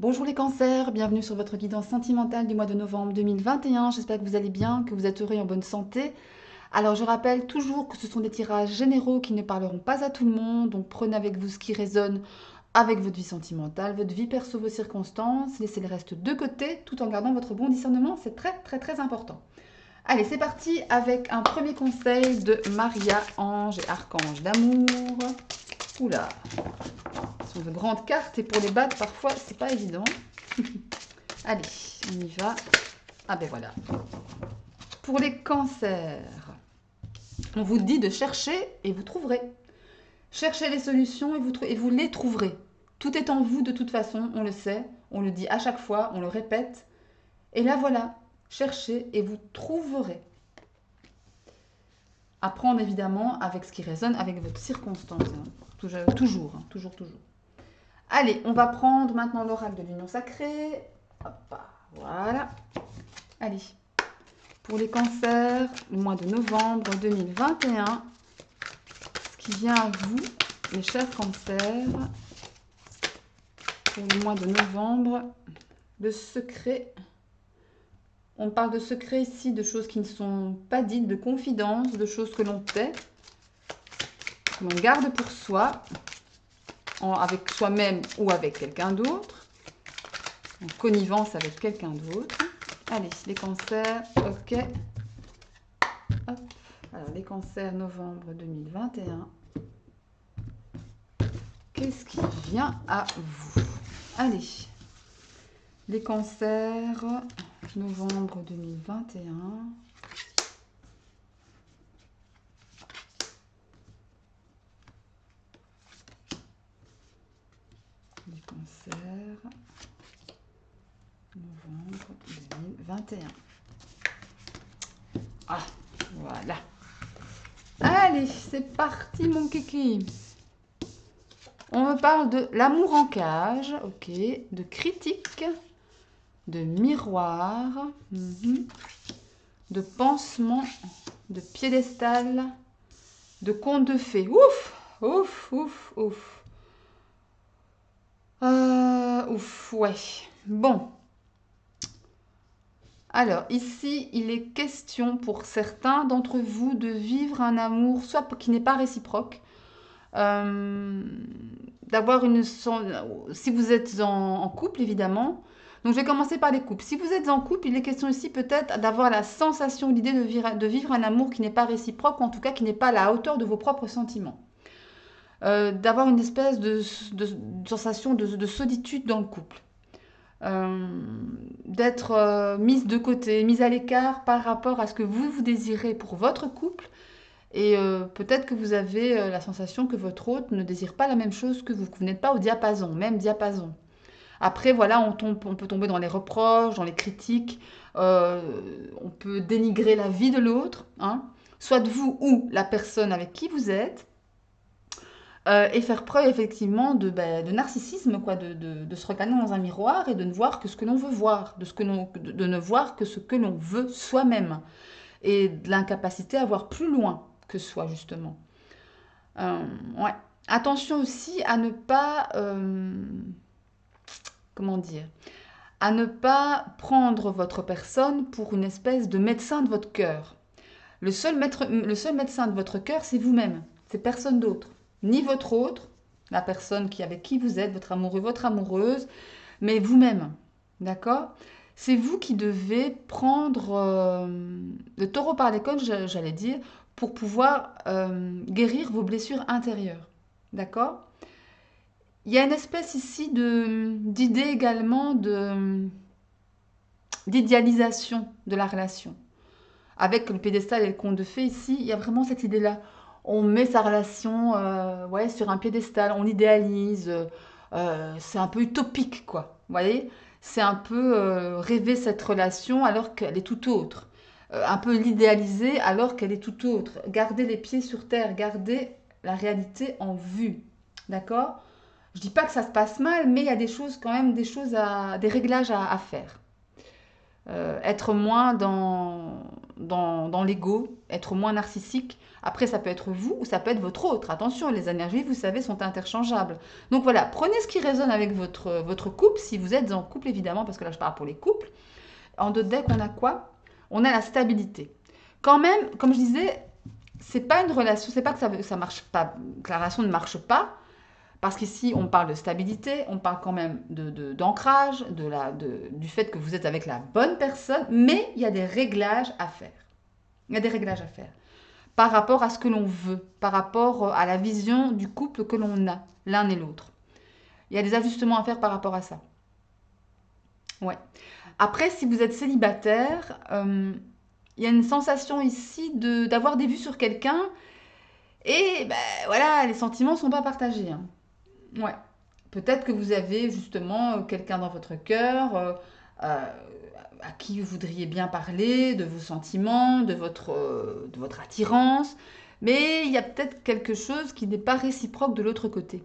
Bonjour les cancers, bienvenue sur votre guidance sentimentale du mois de novembre 2021. J'espère que vous allez bien, que vous êtes heureux et en bonne santé. Alors je rappelle toujours que ce sont des tirages généraux qui ne parleront pas à tout le monde, donc prenez avec vous ce qui résonne avec votre vie sentimentale, votre vie perso, vos circonstances, laissez le reste de côté tout en gardant votre bon discernement, c'est très important. Allez, c'est parti avec un premier conseil de Maria, ange et archange d'amour. Oula, ce sont de grandes cartes et pour les battre parfois c'est pas évident. Allez, on y va. Ah ben voilà. Pour les cancers, on vous dit de chercher et vous trouverez. Cherchez les solutions et vous les trouverez. Tout est en vous de toute façon, on le sait, on le dit à chaque fois, on le répète. Et là voilà, cherchez et vous trouverez. À prendre évidemment avec ce qui résonne avec votre circonstance. Toujours. Allez, on va prendre maintenant l'oracle de l'union sacrée. Hop, voilà. Allez, pour les cancers, le mois de novembre 2021, ce qui vient à vous, mes chers cancers, pour le mois de novembre, de secrets. On parle de secrets ici, de choses qui ne sont pas dites, de confidences, de choses que l'on tait, que l'on garde pour soi, avec soi-même ou avec quelqu'un d'autre, en connivence avec quelqu'un d'autre. Allez, les cancers, ok. Hop. Alors, les cancers, novembre 2021. Qu'est-ce qui vient à vous? Allez, les cancers, novembre 2021. Les cancers, novembre 2021. Ah, voilà. Allez, c'est parti mon kiki. On me parle de l'amour en cage, ok, de critique, de miroir, de pansement, de piédestal, de conte de fées. Ouf. Ouais. Bon. Alors, ici, il est question pour certains d'entre vous de vivre un amour, soit qui n'est pas réciproque, d'avoir si vous êtes en couple évidemment, donc je vais commencer par les couples. Si vous êtes en couple, il est question ici peut-être d'avoir la sensation, l'idée de vivre un amour qui n'est pas réciproque, ou en tout cas qui n'est pas à la hauteur de vos propres sentiments. D'avoir une espèce de sensation de solitude dans le couple. D'être mise de côté, mise à l'écart par rapport à ce que vous désirez pour votre couple. Et peut-être que vous avez la sensation que votre hôte ne désire pas la même chose que vous n'êtes pas au diapason, même diapason. Après, voilà, on peut tomber dans les reproches, dans les critiques, on peut dénigrer la vie de l'autre, hein, soit de vous ou la personne avec qui vous êtes, et faire preuve effectivement de narcissisme, quoi, de se regarder dans un miroir et de ne voir que ce que l'on veut voir, de ne voir que ce que l'on veut soi-même, et de l'incapacité à voir plus loin que soi, justement. Ouais. Attention aussi à ne pas, comment dire, à ne pas prendre votre personne pour une espèce de médecin de votre cœur. Le seul médecin de votre cœur, c'est vous-même, c'est personne d'autre. Ni votre autre, la personne avec qui vous êtes, votre amoureux, votre amoureuse, mais vous-même. D'accord? C'est vous qui devez prendre le taureau par les cornes, j'allais dire, pour pouvoir guérir vos blessures intérieures. D'accord? Il y a une espèce ici d'idée également d'idéalisation de la relation. Avec le pédestal et le conte de fées ici, il y a vraiment cette idée-là. On met sa relation ouais, sur un piédestal, on idéalise, c'est un peu utopique, quoi. Vous voyez? C'est un peu rêver cette relation alors qu'elle est tout autre. Un peu l'idéaliser alors qu'elle est tout autre. Garder les pieds sur terre, garder la réalité en vue. D'accord? Je dis pas que ça se passe mal, mais il y a des choses quand même, des réglages à faire. Être moins dans l'ego, être moins narcissique. Après, ça peut être vous ou ça peut être votre autre. Attention, les énergies, vous savez, sont interchangeables. Donc voilà, prenez ce qui résonne avec votre couple, si vous êtes en couple évidemment, parce que là je parle pour les couples. En deux decks, on a quoi? On a la stabilité. Quand même, comme je disais, c'est pas une relation, c'est pas que ça marche pas, que la relation ne marche pas, parce qu'ici on parle de stabilité, on parle quand même d'ancrage, du fait que vous êtes avec la bonne personne, mais il y a des réglages à faire. Il y a des réglages à faire par rapport à ce que l'on veut, par rapport à la vision du couple que l'on a, l'un et l'autre. Il y a des ajustements à faire par rapport à ça. Ouais. Après, si vous êtes célibataire, il y a une sensation ici d'avoir des vues sur quelqu'un et ben, voilà, les sentiments ne sont pas partagés, hein. Ouais. Peut-être que vous avez justement quelqu'un dans votre cœur euh, à qui vous voudriez bien parler de vos sentiments, de votre attirance, mais il y a peut-être quelque chose qui n'est pas réciproque de l'autre côté.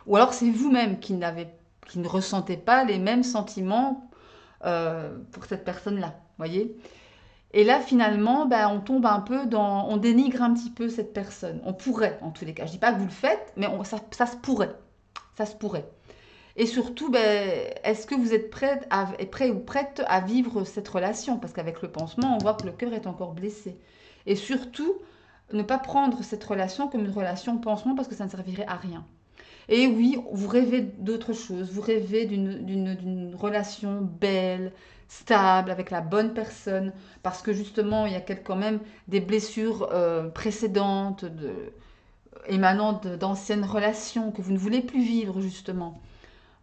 Ou alors c'est vous-même qui ne ressentez pas les mêmes sentiments pour cette personne-là, voyez. Et là, finalement, ben, on tombe un peu on dénigre un petit peu cette personne. On pourrait, en tous les cas. Je dis pas que vous le faites, mais ça se pourrait. Ça se pourrait. Et surtout, ben, est-ce que vous êtes prêt ou prête à vivre cette relation? Parce qu'avec le pansement, on voit que le cœur est encore blessé. Et surtout, ne pas prendre cette relation comme une relation pansement parce que ça ne servirait à rien. Et oui, vous rêvez d'autre chose. Vous rêvez d'une relation belle, stable, avec la bonne personne. Parce que justement, il y a quand même des blessures précédentes, émanant d'anciennes relations que vous ne voulez plus vivre, justement.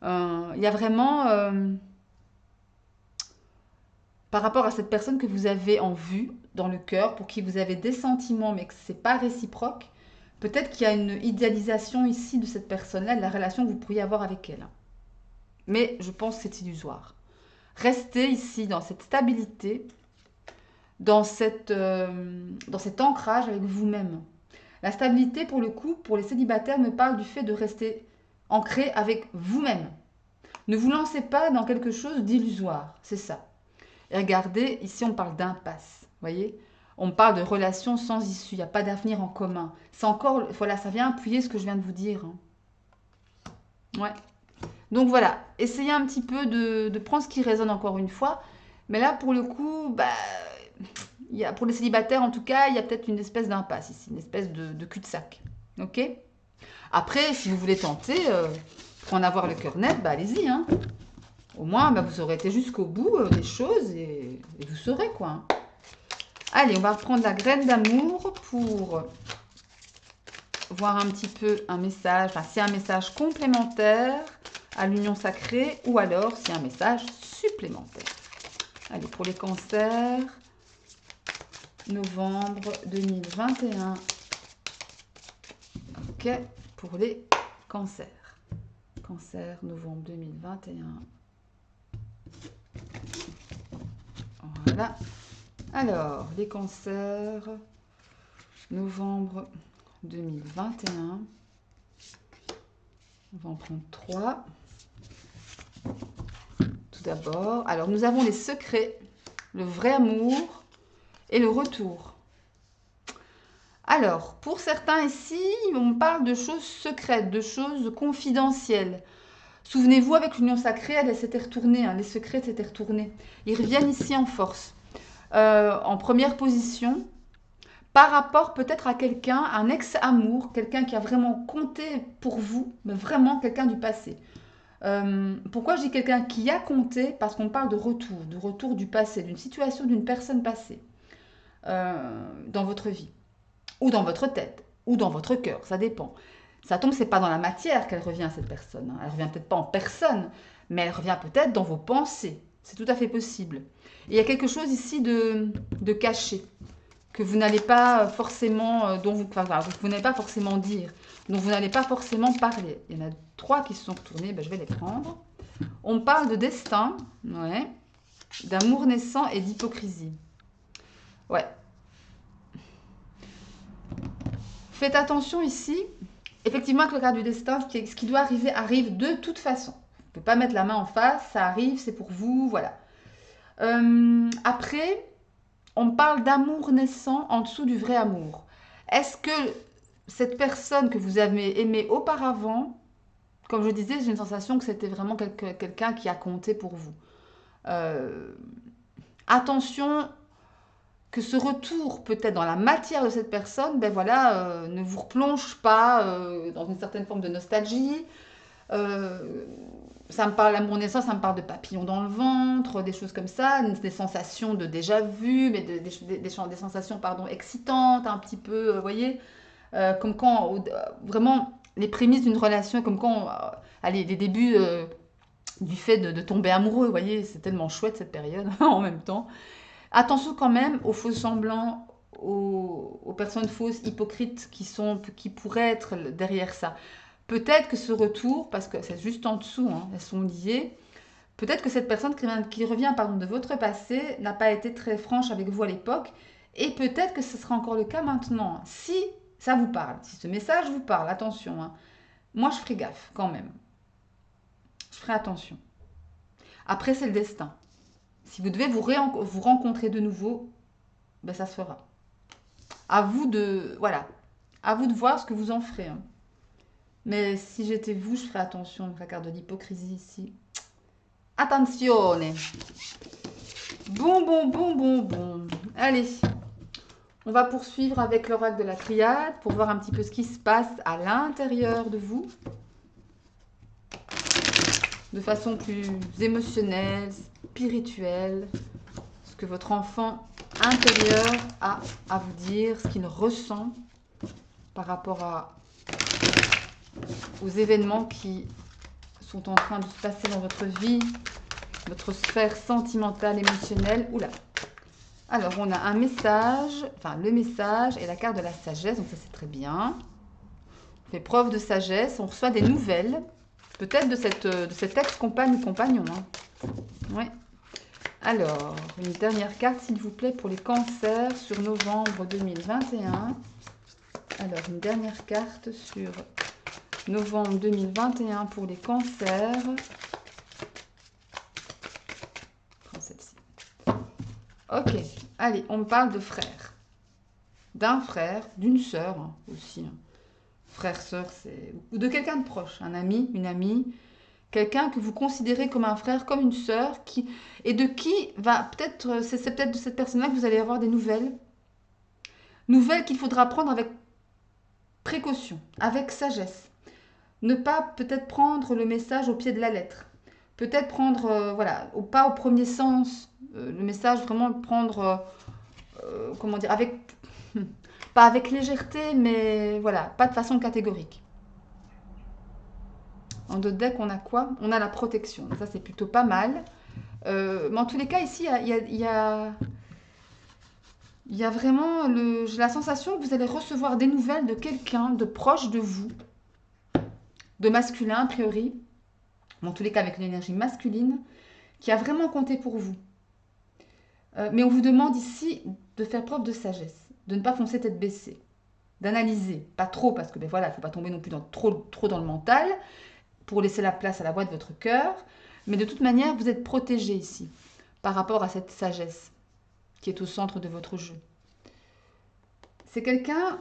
Il y a vraiment, par rapport à cette personne que vous avez en vue, dans le cœur, pour qui vous avez des sentiments, mais que ce n'est pas réciproque, peut-être qu'il y a une idéalisation ici de cette personne-là, de la relation que vous pourriez avoir avec elle. Mais je pense que c'est illusoire. Restez ici dans cette stabilité, dans cet ancrage avec vous-même. La stabilité, pour le coup, pour les célibataires, me parle du fait de rester ancré avec vous-même. Ne vous lancez pas dans quelque chose d'illusoire, c'est ça. Et regardez, ici on parle d'impasse, voyez. On parle de relations sans issue, il n'y a pas d'avenir en commun. C'est encore, voilà, ça vient appuyer ce que je viens de vous dire, hein. Ouais. Donc voilà, essayez un petit peu de prendre ce qui résonne encore une fois. Mais là, pour le coup, bah, pour les célibataires en tout cas, il y a peut-être une espèce d'impasse ici, une espèce de cul-de-sac. Ok? Après, si vous voulez tenter, pour en avoir le cœur net, bah allez-y, hein. Au moins, bah, vous aurez été jusqu'au bout des choses et vous saurez quoi, hein. Allez, on va reprendre la graine d'amour pour voir un petit peu un message, enfin si un message complémentaire à l'union sacrée ou alors si un message supplémentaire. Allez, pour les cancers, novembre 2021. Ok, pour les cancers. Cancer, novembre 2021. Voilà. Alors, les cancers, novembre 2021. On va en prendre 3. Tout d'abord, alors nous avons les secrets, le vrai amour et le retour. Alors, pour certains ici, on parle de choses secrètes, de choses confidentielles. Souvenez-vous, avec l'union sacrée, elle s'était retournée, hein, les secrets s'étaient retournés. Ils reviennent ici en force, en première position, par rapport peut-être à quelqu'un, un ex-amour, quelqu'un qui a vraiment compté pour vous, mais vraiment quelqu'un du passé. Pourquoi je dis quelqu'un qui a compté? Parce qu'on parle de retour du passé, d'une situation, d'une personne passée dans votre vie, ou dans votre tête, ou dans votre cœur, ça dépend. Ça tombe, c'est pas dans la matière qu'elle revient, cette personne, hein. Elle revient peut-être pas en personne, mais elle revient peut-être dans vos pensées. C'est tout à fait possible. Et il y a quelque chose ici de caché, que vous n'allez pas forcément, vous n'allez pas forcément dire, dont vous n'allez pas forcément parler. Il y en a 3 qui se sont retournés, ben, je vais les prendre. On parle de destin, ouais, d'amour naissant et d'hypocrisie. Ouais. Faites attention ici, effectivement, que le carte du destin, ce qui doit arriver arrive de toute façon. Vous ne pouvez pas mettre la main en face, ça arrive, c'est pour vous, voilà. Après, On parle d'amour naissant en dessous du vrai amour. Est-ce que cette personne que vous avez aimée auparavant, comme je disais, j'ai une sensation que c'était vraiment quelqu'un qui a compté pour vous. Euh, Attention que ce retour peut-être dans la matière de cette personne, ben voilà, ne vous replonge pas dans une certaine forme de nostalgie. Euh, Ça me parle d'amour naissant, ça me parle de papillons dans le ventre, des choses comme ça, des sensations de déjà vu, mais des sensations pardon, excitantes, un petit peu, vous voyez, comme quand vraiment les prémices d'une relation, comme quand, allez, les débuts du fait de tomber amoureux, vous voyez, c'est tellement chouette cette période en même temps. Attention quand même aux faux semblants, aux personnes fausses, hypocrites qui pourraient être derrière ça. Peut-être que ce retour, parce que c'est juste en dessous, hein, elles sont liées, peut-être que cette personne qui revient pardon, de votre passé n'a pas été très franche avec vous à l'époque, et peut-être que ce sera encore le cas maintenant. Si ça vous parle, si ce message vous parle, attention, hein, moi je ferai gaffe quand même, je ferai attention. Après c'est le destin. Si vous devez vous rencontrer de nouveau, ben ça se fera. À vous de, voilà, à vous de voir ce que vous en ferez, hein. Mais si j'étais vous, je ferais attention avec la carte de l'hypocrisie ici. Attenzione. Bon, bon, bon, bon, bon. Allez, on va poursuivre avec l'oracle de la triade pour voir un petit peu ce qui se passe à l'intérieur de vous, de façon plus émotionnelle, spirituelle, ce que votre enfant intérieur a à vous dire, ce qu'il ressent par rapport aux événements qui sont en train de se passer dans votre vie, votre sphère sentimentale, émotionnelle. Oula. Alors, on a un message, enfin le message et la carte de la sagesse, donc ça c'est très bien. On fait preuve de sagesse, on reçoit des nouvelles, peut-être de cette ex-compagne ou compagnon, hein. Ouais. Alors, une dernière carte s'il vous plaît pour les cancers sur novembre 2021. Alors, une dernière carte sur novembre 2021 pour les cancers. Prends celle-ci. Ok, allez, on me parle de frère. D'un frère, d'une sœur hein, aussi. Hein. Frère, sœur, c'est... Ou de quelqu'un de proche, un ami, une amie. Quelqu'un que vous considérez comme un frère, comme une sœur, et de qui va peut-être, c'est peut-être de cette personne-là que vous allez avoir des nouvelles. Nouvelles qu'il faudra prendre avec précaution, avec sagesse. Ne pas peut-être prendre le message au pied de la lettre. Peut-être prendre, voilà, pas au premier sens, le message, vraiment le prendre, comment dire, avec, pas avec légèreté, mais voilà, pas de façon catégorique. En deux decks, on a quoi? On a la protection. Ça, c'est plutôt pas mal. Mais en tous les cas, ici, il y a vraiment j'ai la sensation que vous allez recevoir des nouvelles de quelqu'un de proche de vous, de masculin a priori, en tous les cas avec l'énergie masculine, qui a vraiment compté pour vous. Mais on vous demande ici de faire preuve de sagesse, de ne pas foncer tête baissée, d'analyser, pas trop parce que ben voilà, il ne faut pas tomber non plus trop dans le mental pour laisser la place à la voix de votre cœur, mais de toute manière, vous êtes protégé ici par rapport à cette sagesse qui est au centre de votre jeu. C'est quelqu'un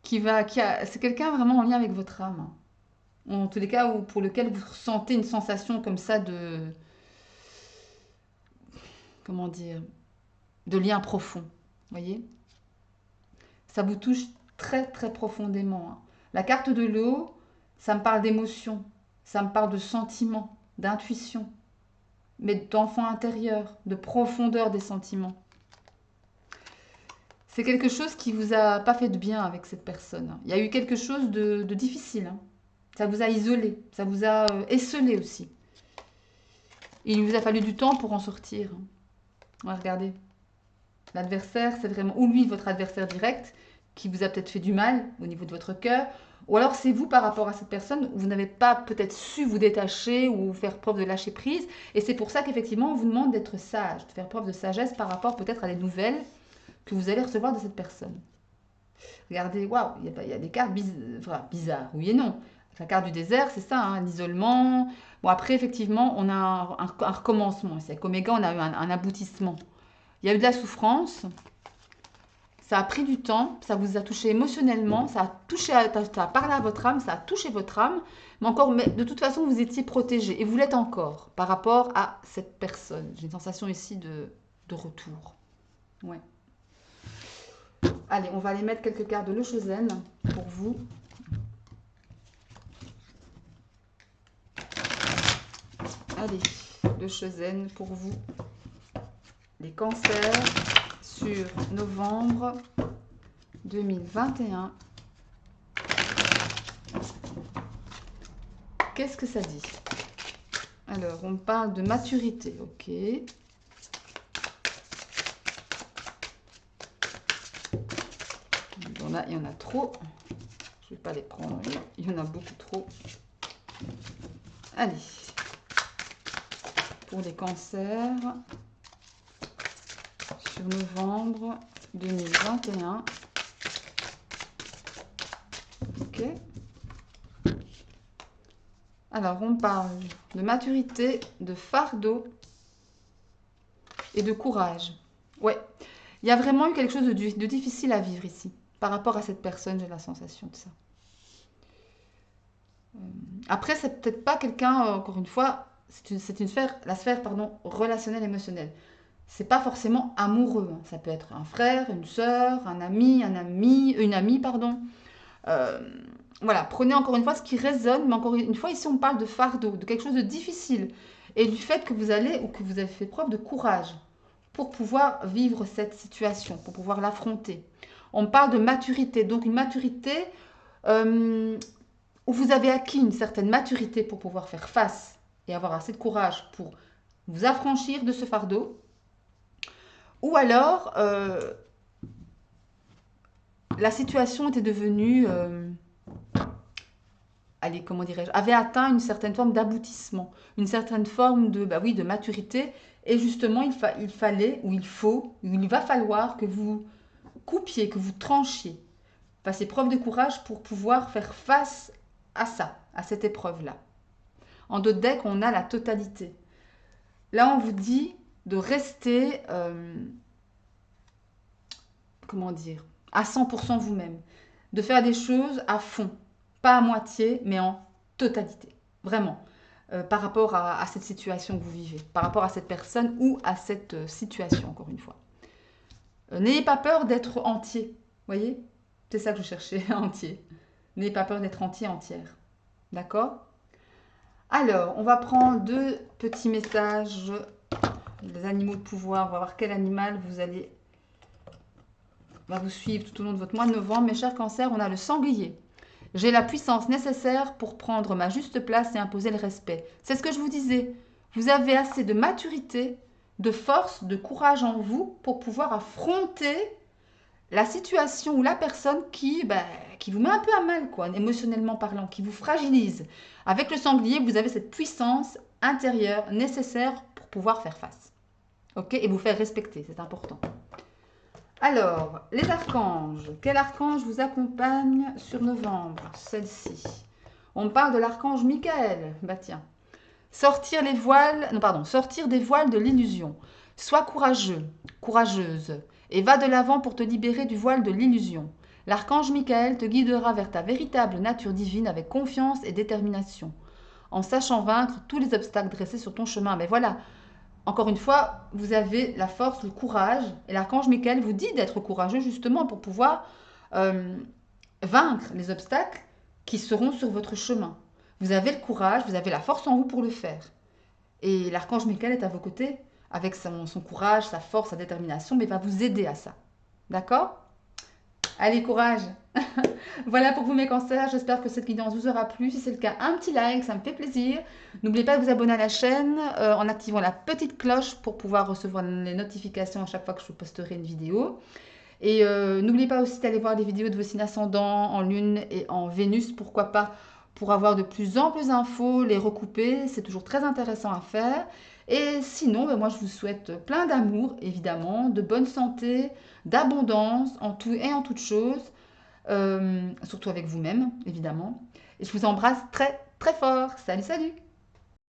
c'est quelqu'un vraiment en lien avec votre âme. En tous les cas, pour lequel vous ressentez une sensation comme ça comment dire, de lien profond. Vous voyez? Ça vous touche très très profondément. Hein. La carte de l'eau, ça me parle d'émotion, ça me parle de sentiment, d'intuition, mais d'enfant intérieur, de profondeur des sentiments. C'est quelque chose qui vous a pas fait de bien avec cette personne. Il y a eu quelque chose de difficile. Hein. Ça vous a isolé, ça vous a esselé aussi. Il vous a fallu du temps pour en sortir. Ouais, regardez. L'adversaire, c'est vraiment ou lui, votre adversaire direct, qui vous a peut-être fait du mal au niveau de votre cœur, ou alors c'est vous par rapport à cette personne, où vous n'avez pas peut-être su vous détacher ou faire preuve de lâcher prise. Et c'est pour ça qu'effectivement, on vous demande d'être sage, de faire preuve de sagesse par rapport peut-être à des nouvelles que vous allez recevoir de cette personne. Regardez, waouh, il y a des cartes bizarres, oui et non. La carte du désert, c'est ça, hein, l'isolement. Bon, après, effectivement, on a un recommencement. C'est comme Omega, on a eu un aboutissement. Il y a eu de la souffrance, ça a pris du temps, ça vous a touché émotionnellement, ça a touché, ça a parlé à votre âme, ça a touché votre âme, mais de toute façon, vous étiez protégé et vous l'êtes encore par rapport à cette personne. J'ai une sensation ici de retour. Ouais. Allez, on va aller mettre quelques cartes de l'Eushozen pour vous. Allez, l'Eushozen pour vous. Les cancers sur novembre 2021. Qu'est-ce que ça dit? Alors, on parle de maturité, ok. Il y en a trop. Je ne vais pas les prendre, il y en a beaucoup trop. Allez, pour les cancers, sur novembre 2021. Ok. Alors, on parle de maturité, de fardeau et de courage. Ouais, il y a vraiment eu quelque chose de difficile à vivre ici. Par rapport à cette personne, j'ai la sensation de ça. Après, c'est peut-être pas quelqu'un, encore une fois, c'est une sphère, la sphère relationnelle, émotionnelle. C'est pas forcément amoureux. Hein. Ça peut être un frère, une sœur, un ami, une amie, pardon. Voilà, prenez encore une fois ce qui résonne, mais encore une fois, ici on parle de fardeau, de quelque chose de difficile, et du fait que vous allez ou que vous avez fait preuve de courage pour pouvoir vivre cette situation, pour pouvoir l'affronter. On parle de maturité, donc une maturité où vous avez acquis une certaine maturité pour pouvoir faire face et avoir assez de courage pour vous affranchir de ce fardeau, ou alors la situation était devenue, allez, comment dirais-je, avait atteint une certaine forme d'aboutissement, une certaine forme de, bah oui, de maturité, et justement il fallait, ou il va falloir que vous coupiez, que vous tranchiez, fassiez preuve de courage pour pouvoir faire face à ça, à cette épreuve-là. En d'autres decks, on a la totalité. Là, on vous dit de rester, comment dire, à 100% vous-même, de faire des choses à fond, pas à moitié, mais en totalité, vraiment, par rapport à cette situation que vous vivez, par rapport à cette personne ou à cette situation, encore une fois. N'ayez pas peur d'être entier, voyez? C'est ça que je cherchais, entier. N'ayez pas peur d'être entier, entière. D'accord? Alors, on va prendre 2 petits messages des animaux de pouvoir. On va voir quel animal va vous suivre tout au long de votre mois de novembre. Mes chers cancers, on a le sanglier. J'ai la puissance nécessaire pour prendre ma juste place et imposer le respect. C'est ce que je vous disais. Vous avez assez de maturité, de force, de courage en vous pour pouvoir affronter la situation ou la personne qui vous met un peu à mal, quoi, émotionnellement parlant, qui vous fragilise. Avec le sanglier, vous avez cette puissance intérieure nécessaire pour pouvoir faire face. Ok? Et vous faire respecter, c'est important. Alors, les archanges. Quel archange vous accompagne sur novembre? Celle-ci. On parle de l'archange Michael. Bah tiens. Sortir des voiles de l'illusion. Sois courageux, courageuse, et va de l'avant pour te libérer du voile de l'illusion. L'archange Michael te guidera vers ta véritable nature divine avec confiance et détermination, en sachant vaincre tous les obstacles dressés sur ton chemin. Mais voilà, encore une fois, vous avez la force, le courage, et l'archange Michael vous dit d'être courageux justement pour pouvoir vaincre les obstacles qui seront sur votre chemin. Vous avez le courage, vous avez la force en vous pour le faire. Et l'archange Michael est à vos côtés avec son courage, sa force, sa détermination, mais va vous aider à ça. D'accord? Allez, courage. Voilà pour vous mes cancers, j'espère que cette guidance vous aura plu. Si c'est le cas, un petit like, ça me fait plaisir. N'oubliez pas de vous abonner à la chaîne en activant la petite cloche pour pouvoir recevoir les notifications à chaque fois que je posterai une vidéo. Et n'oubliez pas aussi d'aller voir les vidéos de vos signes ascendants en Lune et en Vénus, pourquoi pas, pour avoir de plus amples infos, les recouper, c'est toujours très intéressant à faire. Et sinon, moi je vous souhaite plein d'amour, évidemment, de bonne santé, d'abondance en tout et en toutes choses, surtout avec vous-même, évidemment. Et je vous embrasse très très fort. Salut, salut!